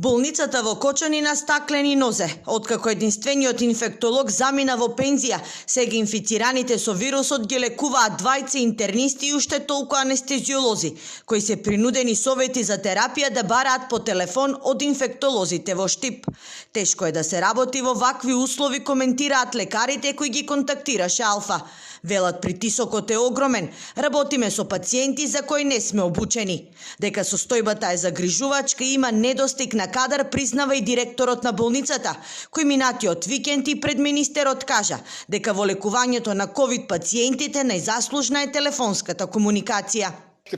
Болницата во Кочани на стаклени нозе. Откако единствениот инфектолог замина во пензија, сега инфицираните со вирусот ги лекуваат двајца интернисти и уште толку анестезиолози, кои се принудени совети за терапија да бараат по телефон од инфектолозите во Штип. Тешко е да се работи во вакви услови, коментираат лекарите кои ги контактираше Алфа. Велат, притисокот е огромен, работиме со пациенти за кои не сме обучени. Дека состојбата е загрижувачка и има недостиг на кадар, признава и директорот на болницата, кој минатиот викенд и пред министерот кажа дека во лекувањето на ковид пациентите најзаслужна е телефонската комуникација.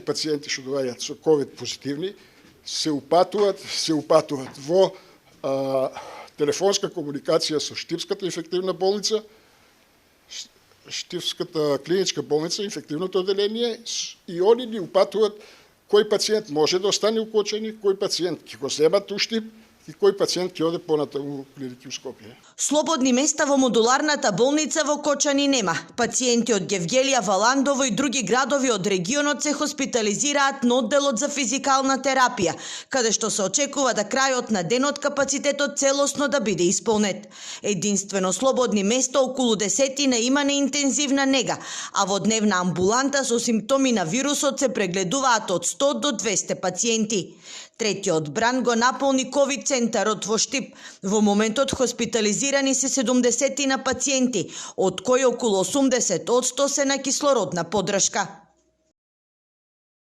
Пациенти што доаѓаат со ковид позитивни се упатуваат во телефонска комуникација со Штипската инфективна болница, Штипската клиничка болница, инфективното оделение, и они ни упатуваат кој пациент може да остане у Кочани, кој пациент ќе го земат у Штип и кој пациент ќе оде понатаму у клиники у Скопје. Слободни места во модуларната болница во Кочани нема. Пациенти од Гевгелија, Валандово и други градови од регионот се хоспитализираат на одделот за физикална терапија, каде што се очекува да крајот на денот капацитетот целосно да биде исполнет. Единствено слободни места околу 10 има на интензивна нега, а во дневна амбуланта со симптоми на вирусот се прегледуваат од 100 до 200 пациенти. Третиот бран го наполни ковид центарот во Штип. Во моментот хоспитализирани се 70 пациенти, од кои околу 80% се на кислородна поддршка.